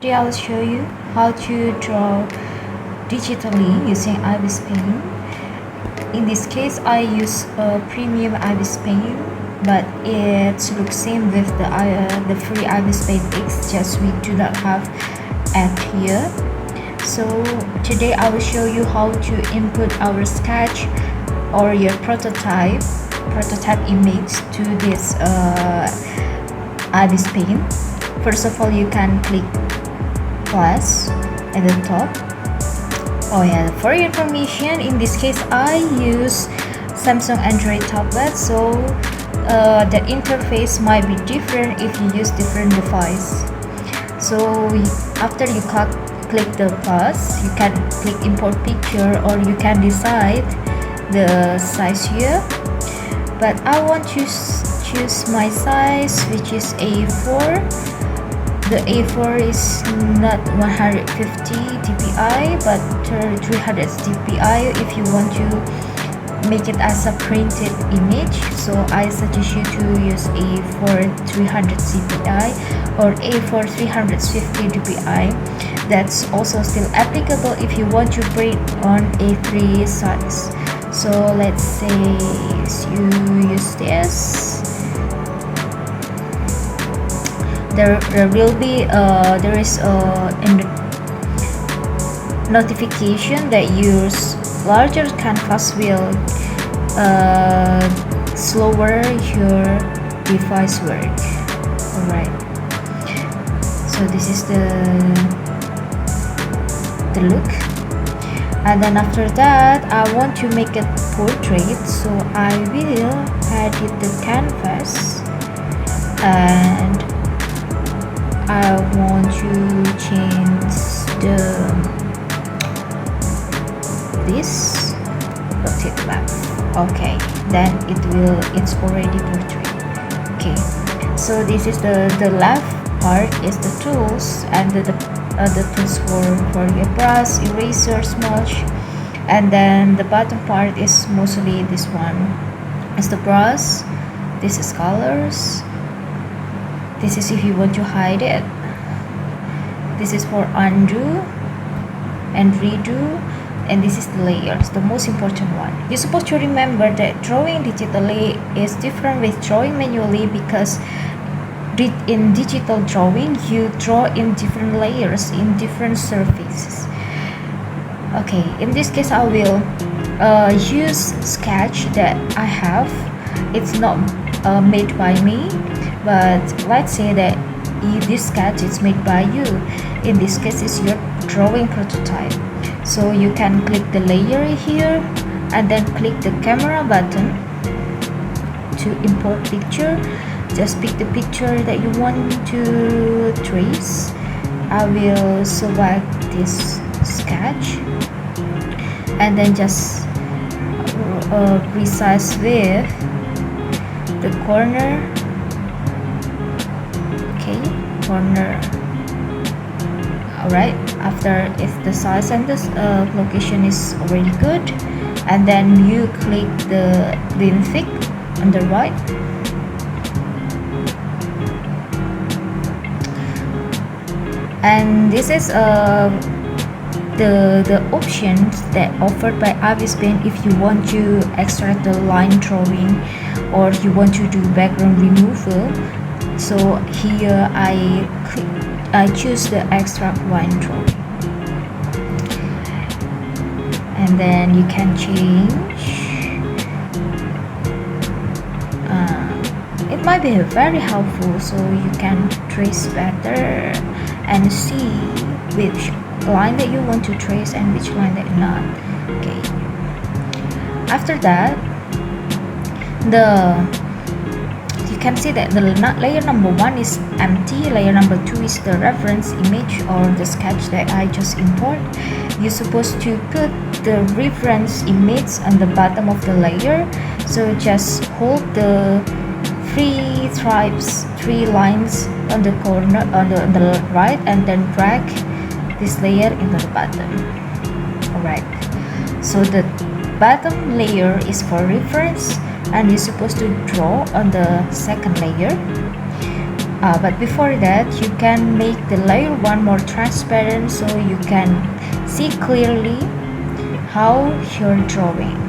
Today I'll show you how to draw digitally using Ibis Paint. In this case, I use a premium Ibis Paint, but it looks same with the free Ibis Paint X, just we do not have ad here. So today I will show you how to input our sketch or your prototype image to this Ibis Paint. First of all, you can click plus at the top. Oh yeah, for your information, in this case I use Samsung Android tablet, so the interface might be different if you use different device. So after you click the plus, you can click import picture, or you can decide the size here, but I want to choose my size, which is A4. The A4 is not 150 dpi but 300 dpi if you want to make it as a printed image. So I suggest you to use A4 300 dpi or A4 350 dpi. That's also still applicable if you want to print on A3 size. So let's say you use this. There will be there is a notification that use larger canvas will slower your device work. Alright, so this is the look, and then after that I want to make a portrait, so I will edit the canvas and I want to change this rotate left. Okay, then it's already portrait. Okay, so this is the left part is the tools, and the tools for your brush, eraser, smudge, and then the bottom part is mostly this one. It's the brush. This is colors. This is if you want to hide it. This is for undo and redo, and this is the layers, the most important one. You're supposed to remember that drawing digitally is different with drawing manually, because in digital drawing you draw in different layers in different surfaces. Okay, in this case I will use sketch that I have. It's not made by me, but let's say that this sketch is made by you. In this case, it's your drawing prototype. So you can click the layer here and then click the camera button to import picture. Just pick the picture that you want to trace. I will select this sketch and then just resize with the corner. Corner. Alright, after if the size and the location is already good, and then you click the thick on the right, and this is the options that offered by Ibis Paint if you want to extract the line drawing or you want to do background removal. So here I choose the extract line drawing, and then you can change. It might be very helpful, so you can trace better and see which line that you want to trace and which line that not. Okay. After that, you can see that the layer number 1 is empty, layer number 2 is the reference image or the sketch that I just import. You're supposed to put the reference image on the bottom of the layer, so just hold the three lines on the corner on the right, and then drag this layer into the bottom. Alright, so the bottom layer is for reference, and you're supposed to draw on the second layer. but before that, you can make the layer 1 more transparent so you can see clearly how you're drawing.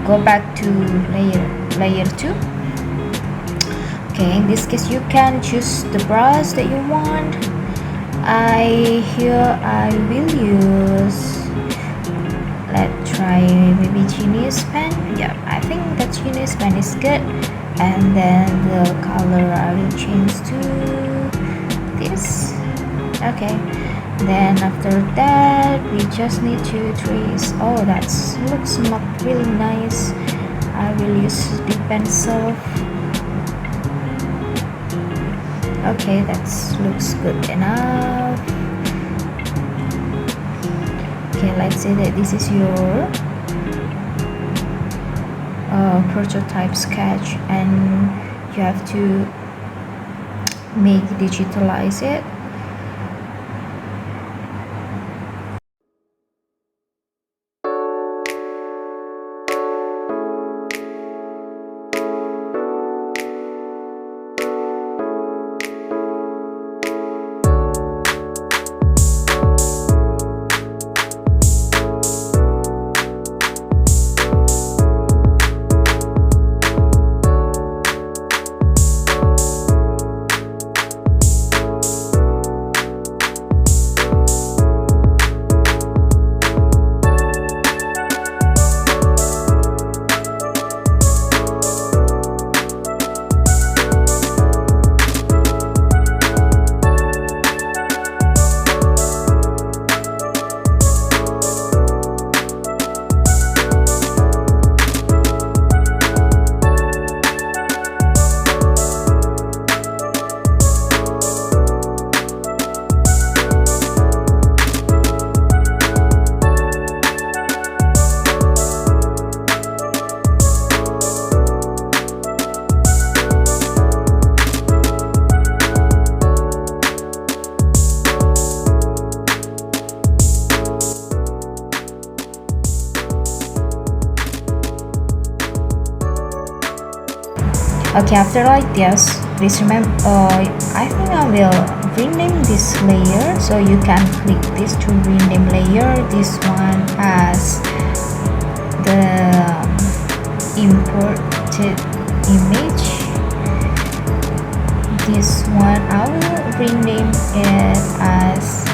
Go back to layer 2. Okay, in this case you can choose the brush that you want. I will use, let's try maybe Genius pen. Yeah, I think that Genius pen is good. And then the color I will change to this. Okay, then after that we just need to trace. Oh, that looks not really nice. I will use the pencil. Okay, that looks good enough. Okay, let's say that this is your prototype sketch, and you have to digitalize it. Okay, after like this, please remember, I think I will rename this layer, so you can click this to rename layer. This one as the imported image. This one I will rename it as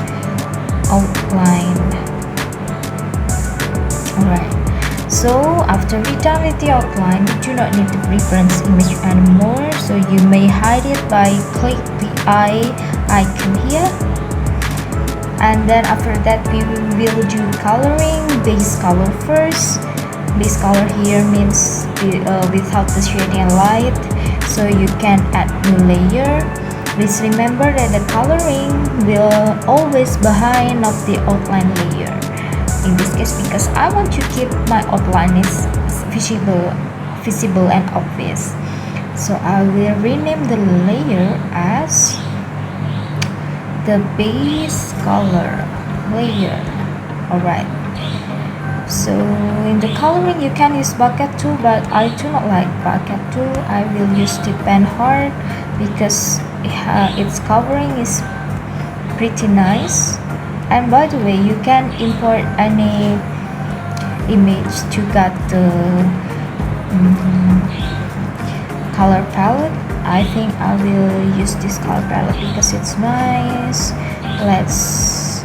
outline. Alright, so after we're done with the outline, we do not need the reference image anymore, so you may hide it by click the eye icon here. And then after that we will do coloring. Base color first. Base color here means without the shading and light, so you can add new layer. Please remember that the coloring will always behind of the outline layer. In this case, because I want to keep my outline is visible and obvious, so I will rename the layer as the base color layer. Alright, so in the coloring you can use bucket tool, but I do not like bucket tool. I will use the pen hard because its covering is pretty nice. And by the way, you can import any image to get the color palette. I think I will use this color palette because it's nice. Let's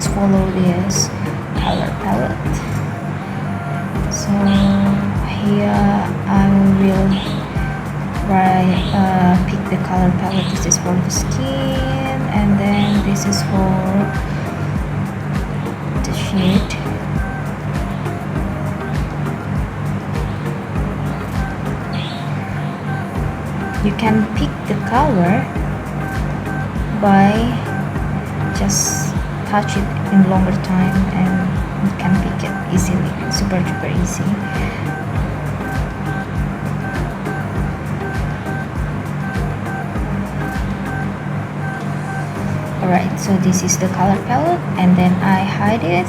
follow this color palette. So here I will pick the color palette. This is for the skin, and then this is for the shade. You can pick the color by just touch it in longer time, and you can pick it easily. Super duper easy. Alright, so this is the color palette, and then I hide it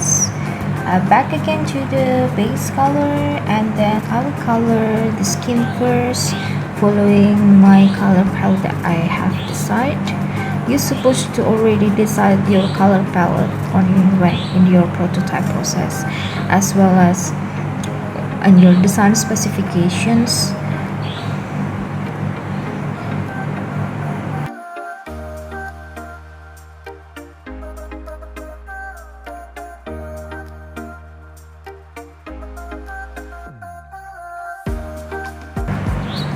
Back again to the base color, and then I will color the skin first, following my color palette that I have decided. You're supposed to already decide your color palette on when in your prototype process, as well as in your design specifications.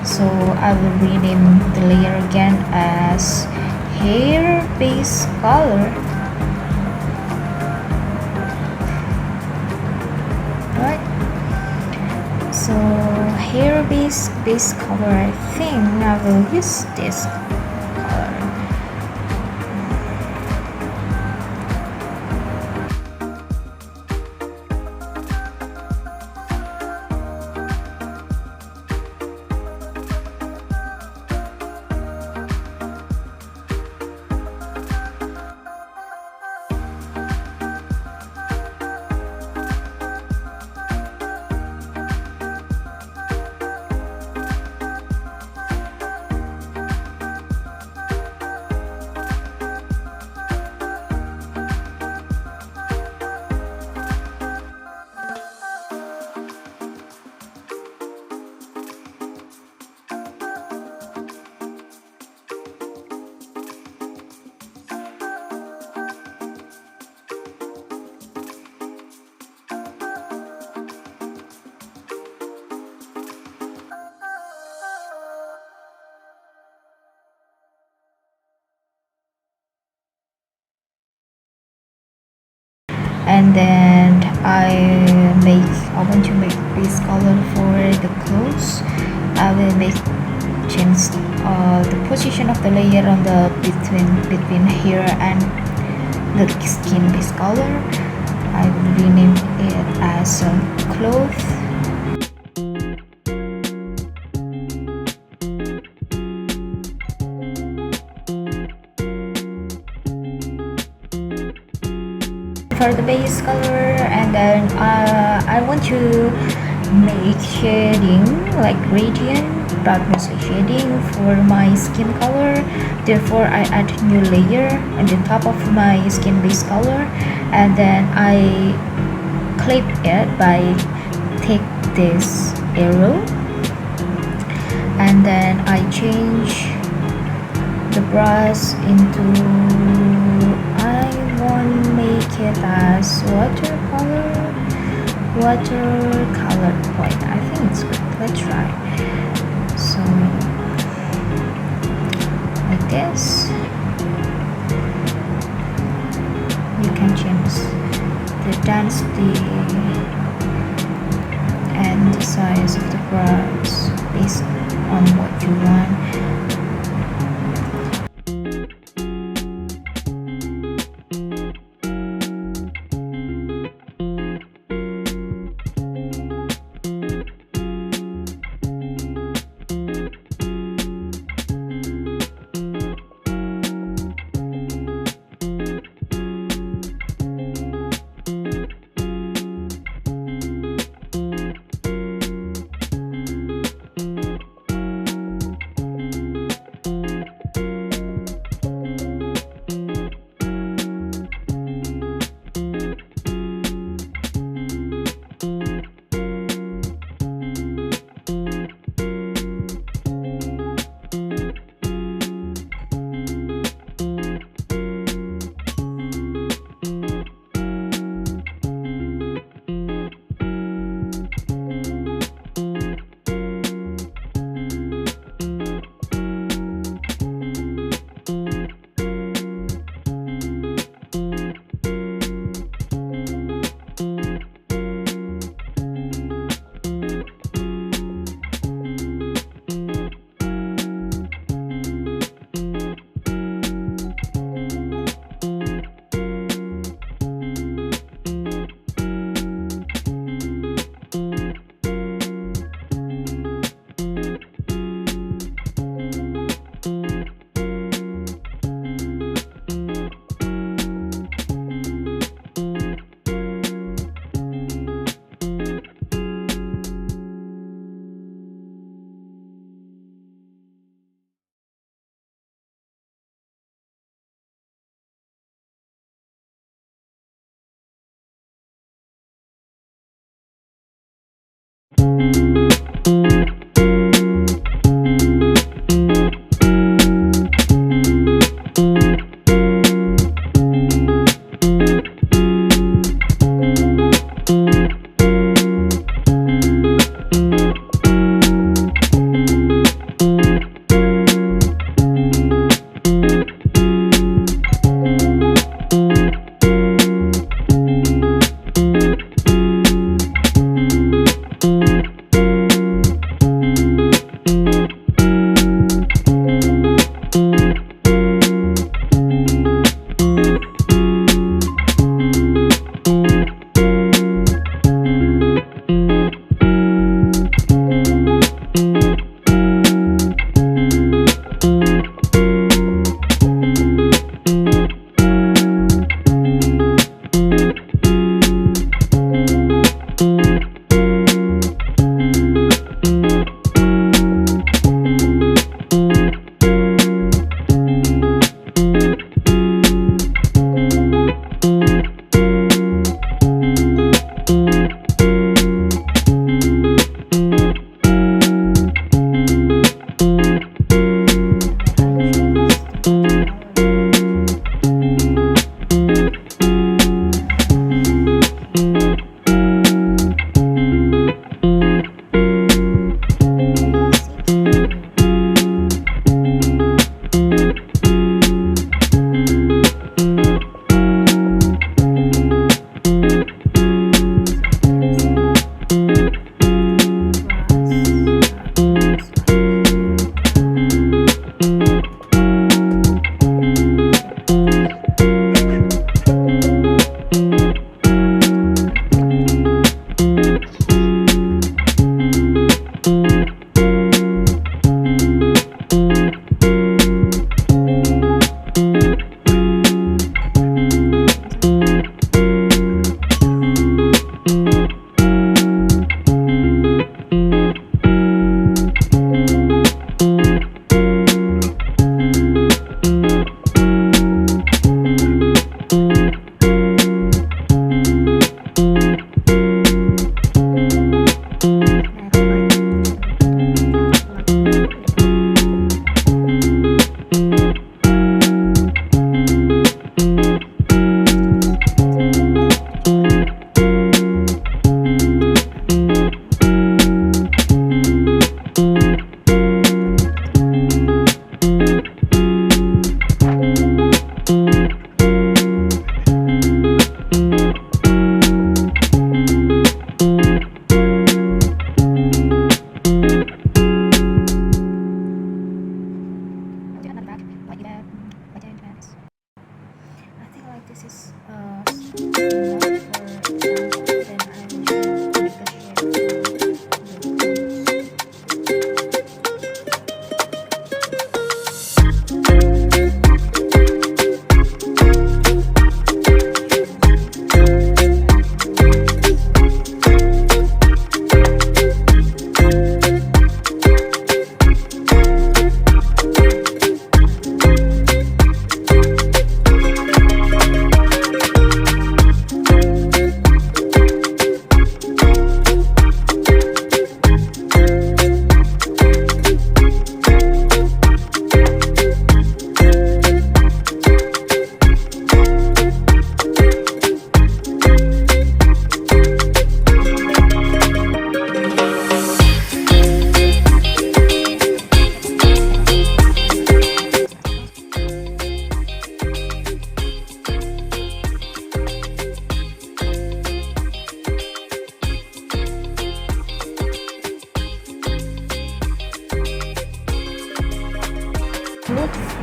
So I will rename the layer again as hair base color. Right. So hair base color, I think I will use this color. And then I want to make this color for the clothes. I will change the position of the layer on the between hair and the skin base color. I will rename it as cloth. For the base color, and then I want to make shading like gradient, darkness shading for my skin color. Therefore I add new layer on the top of my skin base color, and then I clip it by take this arrow, and then I change the brush into, I want to make it as watercolor point. I think it's good. Let's try. So like this, you can change the density and the size of the brush based on what you want.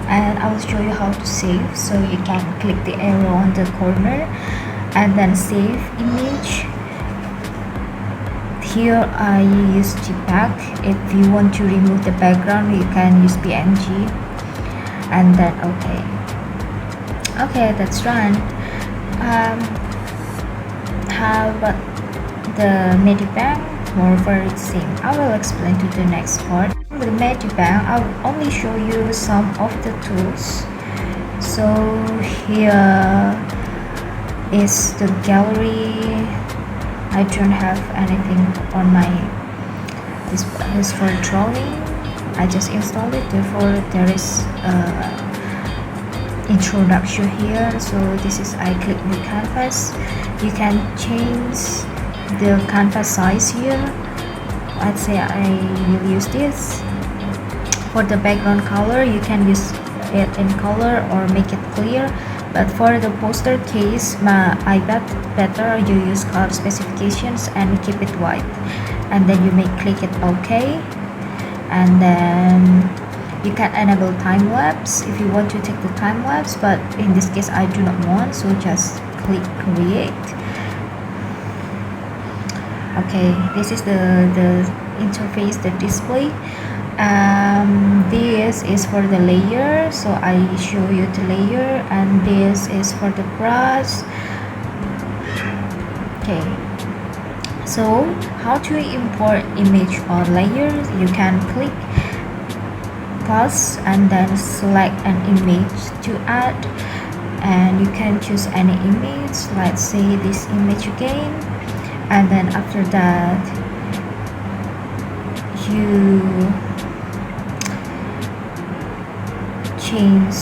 and I will show you how to save. So you can click the arrow on the corner and then save image. Here I use JPEG. If you want to remove the background, you can use PNG, and then okay, that's done. How about the Medibang? More very same. I will explain to the next part. The Medibang, I will only show you some of the tools. So here is the gallery. I don't have anything on my this is for drawing. I just installed it, therefore there is introduction here. So this is, I click new canvas. You can change the canvas size here. Let's say I will use this. For the background color, you can use it in color or make it clear, but for the poster case, I bet better you use color specifications and keep it white, and then you may click it OK, and then you can enable time lapse if you want to take the time lapse, but in this case I do not want, so just click create. Okay, this is the interface, the display. This is for the layer, so I show you the layer, and this is for the brush. Okay, so how to import image or layers? You can click plus and then select an image to add, and you can choose any image, let's say this image again, and then after that you change.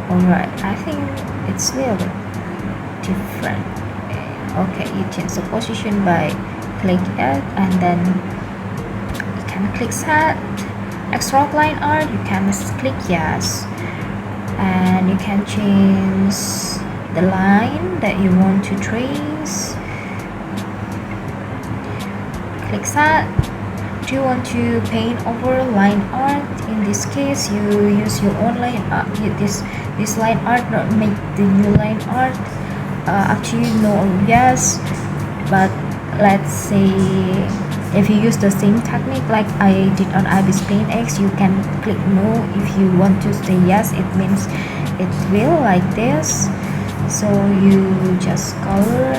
Alright, I think it's a little bit different. Okay, you change the position by click it, and then you can click set. Extra line art, you can click yes, and you can change the line that you want to trace. Click set. Do you want to paint over line art? In this case, you use your own line art. This line art, not make the new line art. Up to you, no or yes. But let's say if you use the same technique like I did on Ibis Paint X, you can click no. If you want to say yes, it means it will like this. So you just color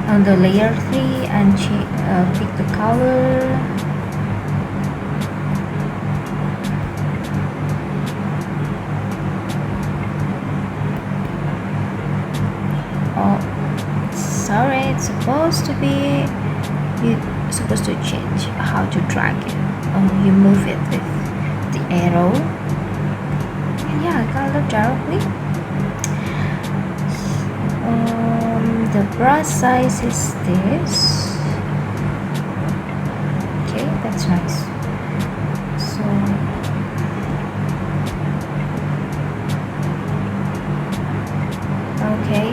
on the layer 3 and pick the color. Oh, sorry, it's supposed to be, you're supposed to change how to drag it. You move it with the arrow, and yeah, color directly. The brush size is this. Okay, that's nice. So okay,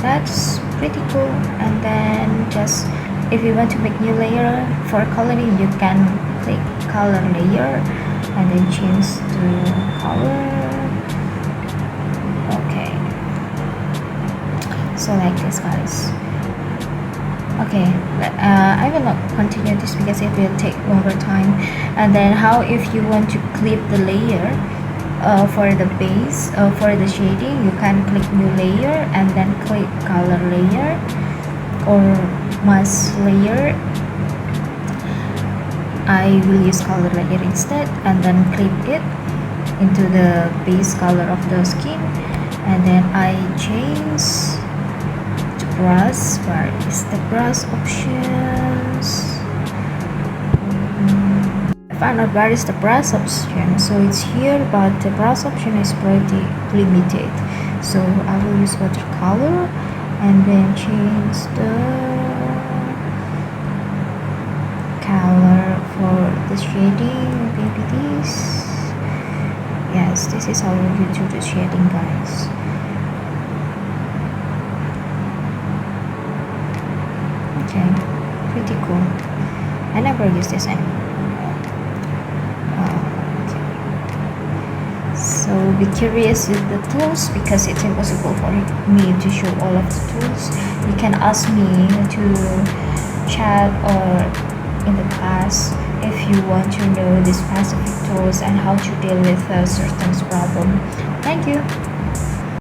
that's pretty cool. And then just if you want to make new layer for coloring, you can click color layer and then change the color. Okay, so like this, guys. Okay, I will not continue this because it will take longer time. And then how if you want to clip the layer for the base, for the shading, you can click new layer and then click color layer or mask layer. I will use color layer instead, and then clip it into the base color of the skin, and then I change the brush. Where is the brush options? I found out where is the brush option, so it's here, but the brush option is pretty limited. So I will use watercolor and then change the color for the shading. Maybe this. Yes, this is how you do the shading, guys. never use this anymore. So be curious with the tools because it's impossible for me to show all of the tools. You can ask me to chat or in the class if you want to know the specific tools and how to deal with a certain problem. Thank you.